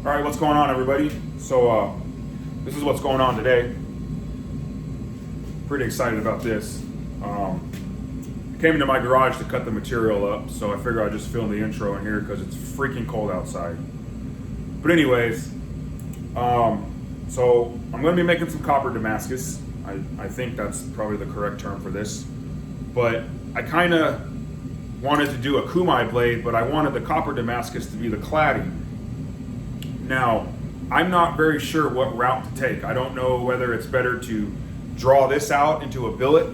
All right, what's going on, everybody? So this is what's going on today. Pretty excited about this. I came into my garage to cut the material up, so I figure I'll just film the intro in here because it's freaking cold outside. But anyways, so I'm going to be making some copper Damascus. I think that's probably the correct term for this. But I kind of wanted to do a kumai blade, but I wanted the copper Damascus to be the cladding. Now, I'm not very sure what route to take. I don't know whether it's better to draw this out into a billet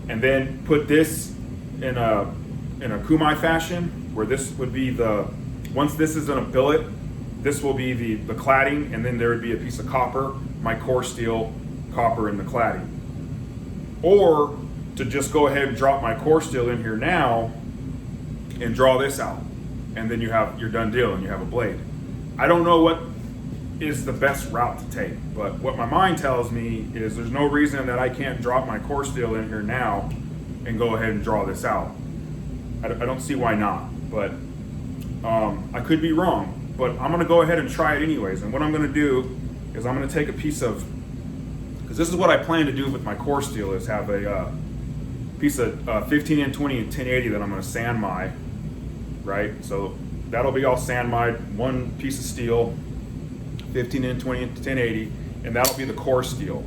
and then put this in a kumai fashion, where this would be once this is in a billet, this will be the cladding, and then there would be a piece of copper, my core steel, copper in the cladding. Or to just go ahead and drop my core steel in here now and draw this out, and then you're done deal and you have a blade. I don't know what is the best route to take, but what my mind tells me is there's no reason that I can't drop my core steel in here now and go ahead and draw this out. I don't see why not, but I could be wrong, but I'm gonna go ahead and try it anyways. And what I'm gonna do is I'm gonna take a piece of, because this is what I plan to do with my core steel, is have a piece of 15 and 20 and 1080 that I'm gonna sand my, right? So that'll be all sand mined, one piece of steel, 15 and 20 and 1080, and that'll be the core steel.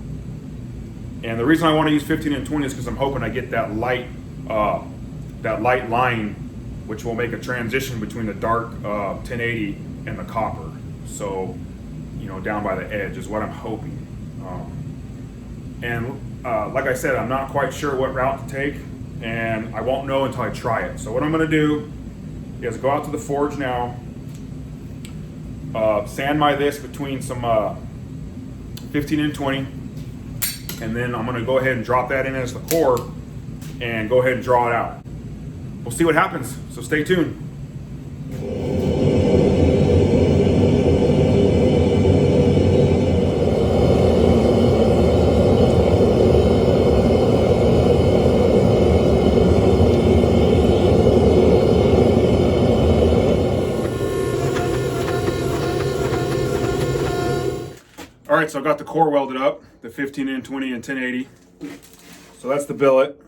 And the reason I want to use 15 and 20 is because I'm hoping I get that light line, which will make a transition between the dark 1080 and the copper. So, down by the edge is what I'm hoping. Like I said, I'm not quite sure what route to take, and I won't know until I try it. So what I'm going to do is go out to the forge now, sand my this between some 15 and 20, and then I'm going to go ahead and drop that in as the core and go ahead and draw it out. We'll see what happens, so stay tuned. All right, so I've got the core welded up, the 15 and 20 and 1080. So that's the billet.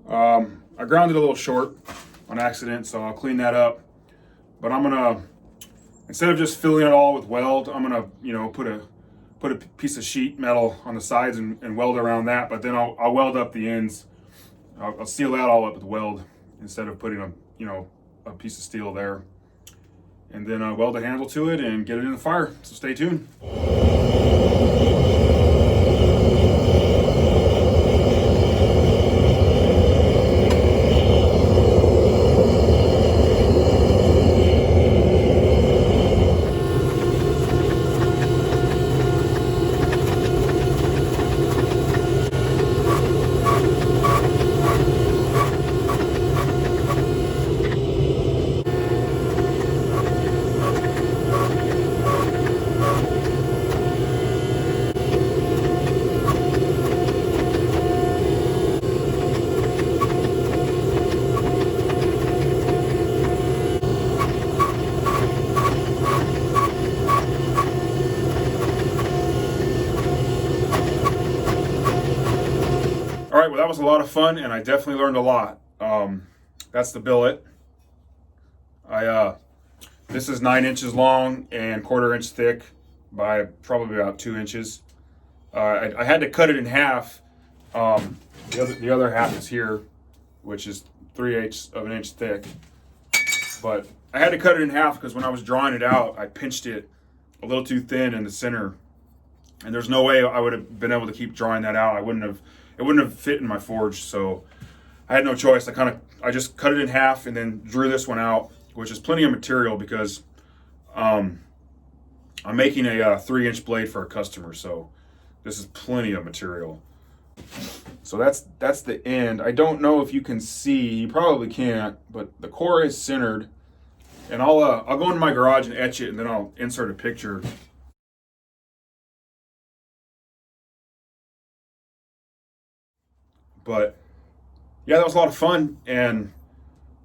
I ground it a little short on accident, so I'll clean that up. But I'm gonna, instead of just filling it all with weld, I'm gonna, put a piece of sheet metal on the sides and weld around that. But then I'll weld up the ends. I'll seal that all up with weld instead of putting a piece of steel there. And then weld a handle to it and get it in the fire. So stay tuned. All right, well, that was a lot of fun, and I definitely learned a lot. That's the billet. This is 9 inches long and 1/4 inch thick by probably about 2 inches. I had to cut it in half. The other half is here, which is 3/8 of an inch thick. But I had to cut it in half because when I was drawing it out, I pinched it a little too thin in the center, and there's no way I would have been able to keep drawing that out. It wouldn't have fit in my forge, so I had no choice. I just cut it in half and then drew this one out, which is plenty of material because I'm making a 3-inch blade for a customer, so this is plenty of material. So that's the end. I don't know if you can see, you probably can't, but the core is centered, and I'll go into my garage and etch it, and then I'll insert a picture. But yeah, that was a lot of fun, and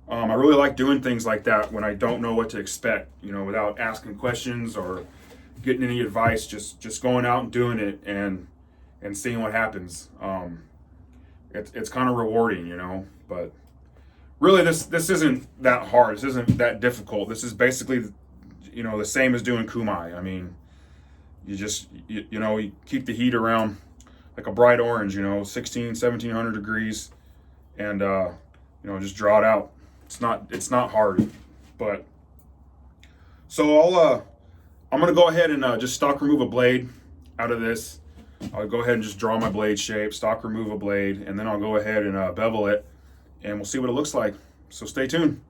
I really like doing things like that when I don't know what to expect, you know, without asking questions or getting any advice, just going out and doing it and seeing what happens. It's kind of rewarding, you know, but really this isn't that hard. This isn't that difficult. This is basically, you know, the same as doing kumai. I mean, you know, you keep the heat around like a bright orange, you know, 1700 degrees, and you know, just draw it out. It's not hard. But so I'm gonna go ahead and just stock remove a blade out of this. I'll go ahead and just draw my blade shape, stock remove a blade, and then I'll go ahead and bevel it, and we'll see what it looks like. So stay tuned.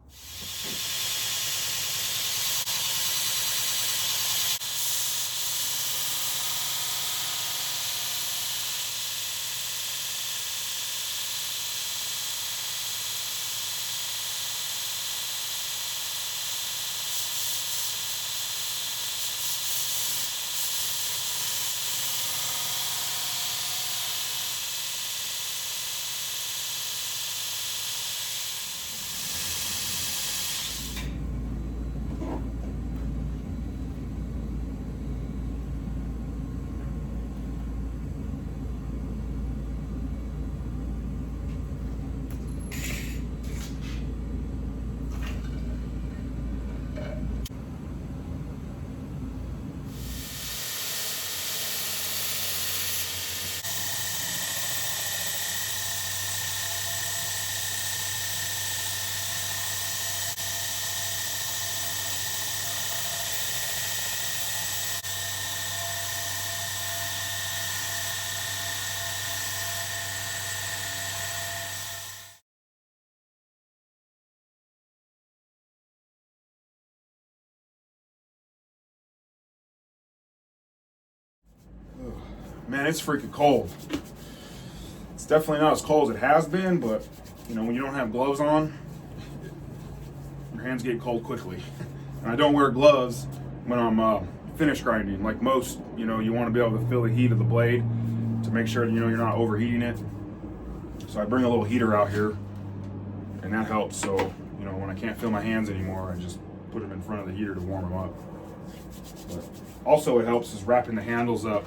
Man, it's freaking cold. It's definitely not as cold as it has been, but you know, when you don't have gloves on, your hands get cold quickly. And I don't wear gloves when I'm finish grinding. Like most, you know, you want to be able to feel the heat of the blade to make sure, you know, you're not overheating it. So I bring a little heater out here, and that helps. So, you know, when I can't feel my hands anymore, I just put them in front of the heater to warm them up. But also, it helps is wrapping the handles up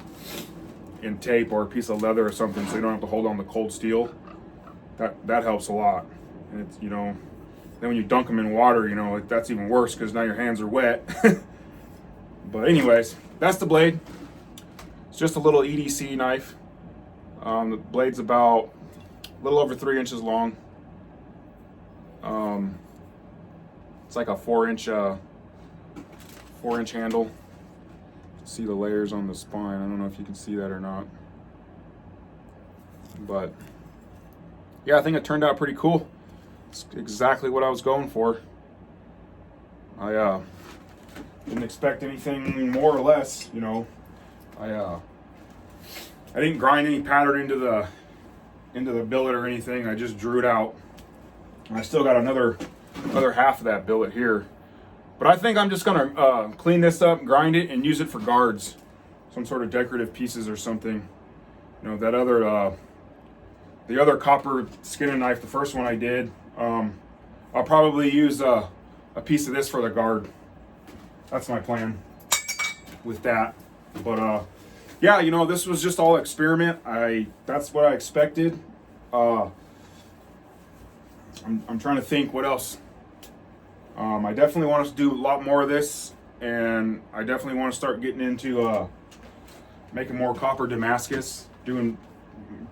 in tape or a piece of leather or something, so you don't have to hold on the cold steel. That helps a lot. And it's, you know, then when you dunk them in water, you know, that's even worse because now your hands are wet. But anyways, that's the blade. It's just a little EDC knife. The blade's about a little over 3 inches long. It's like a 4-inch handle. See the layers on the spine. I don't know if you can see that or not, but yeah, I think it turned out pretty cool. It's exactly what I was going for. I didn't expect anything more or less, you know. I didn't grind any pattern into the billet or anything. I just drew it out. And I still got another half of that billet here. But I think I'm just gonna clean this up, grind it, and use it for guards, some sort of decorative pieces or something. You know, that other, the other copper skinning knife, the first one I did, I'll probably use a piece of this for the guard. That's my plan with that. But yeah, you know, this was just all experiment. That's what I expected. I'm trying to think what else. I definitely want us to do a lot more of this, and I definitely want to start getting into making more copper Damascus, doing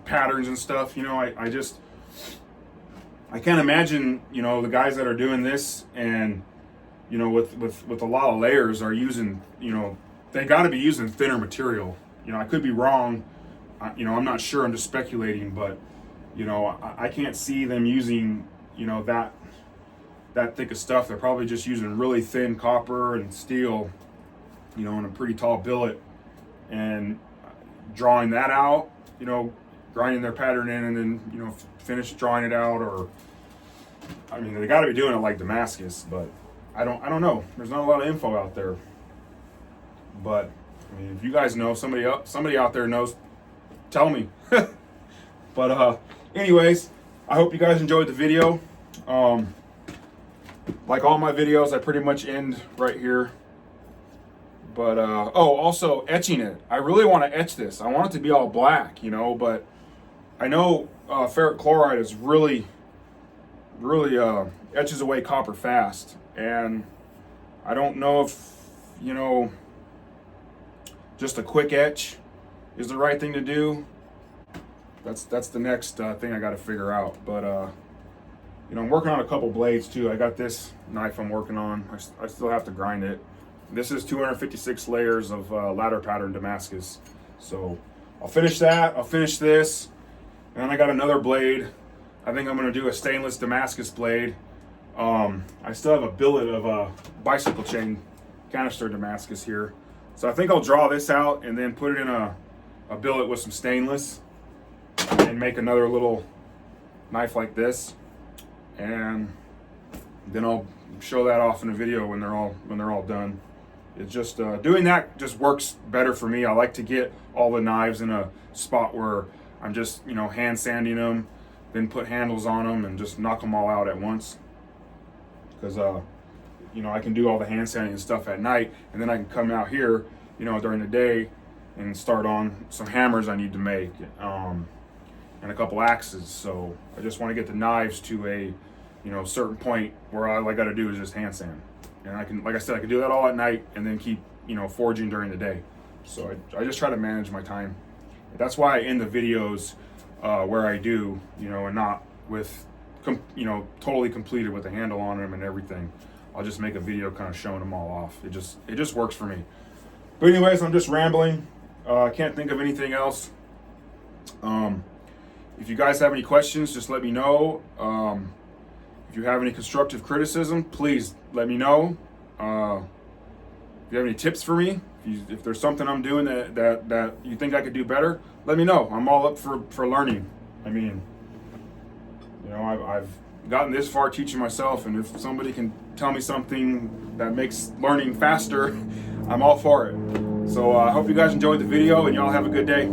patterns and stuff. You know, I can't imagine, you know, the guys that are doing this and, you know, with a lot of layers are using, you know, they got to be using thinner material. You know, I could be wrong. You know, I'm not sure. I'm just speculating, but, you know, I can't see them using, you know, that thick of stuff. They're probably just using really thin copper and steel, you know, in a pretty tall billet, and drawing that out, you know, grinding their pattern in, and then, you know, finish drawing it out. Or, I mean, they got to be doing it like Damascus, but I don't know. There's not a lot of info out there. But I mean, if you guys know, somebody out there knows, tell me. But anyways, I hope you guys enjoyed the video. Like all my videos, I pretty much end right here. But, oh, also etching it. I really want to etch this. I want it to be all black, you know, but I know ferric chloride is really etches away copper fast. And I don't know if, you know, just a quick etch is the right thing to do. That's the next thing I got to figure out. But, you know, I'm working on a couple blades too. I got this knife I'm working on. I still have to grind it. This is 256 layers of ladder pattern Damascus. So I'll finish that. I'll finish this. And then I got another blade. I think I'm going to do a stainless Damascus blade. I still have a billet of a bicycle chain canister Damascus here. So I think I'll draw this out and then put it in a billet with some stainless and make another little knife like this. And then I'll show that off in a video when they're all done. It's just doing that just works better for me. I like to get all the knives in a spot where I'm just, you know, hand sanding them, then put handles on them and just knock them all out at once. Because you know, I can do all the hand sanding and stuff at night, and then I can come out here, you know, during the day and start on some hammers I need to make, and a couple axes. So I just want to get the knives to a, you know, certain point where all I got to do is just hand sand. And I can, like I said, I can do that all at night and then keep, you know, forging during the day. So I just try to manage my time. That's why I end the videos where I do, you know, and not with, you know, totally completed with a handle on them and everything. I'll just make a video kind of showing them all off. It just works for me. But anyways, I'm just rambling. I can't think of anything else. If you guys have any questions, just let me know. If you have any constructive criticism, please let me know. If you have any tips for me, if there's something I'm doing that you think I could do better, let me know. I'm all up for learning. I mean, you know, I've gotten this far teaching myself, and if somebody can tell me something that makes learning faster, I'm all for it. So I hope you guys enjoyed the video, and y'all have a good day.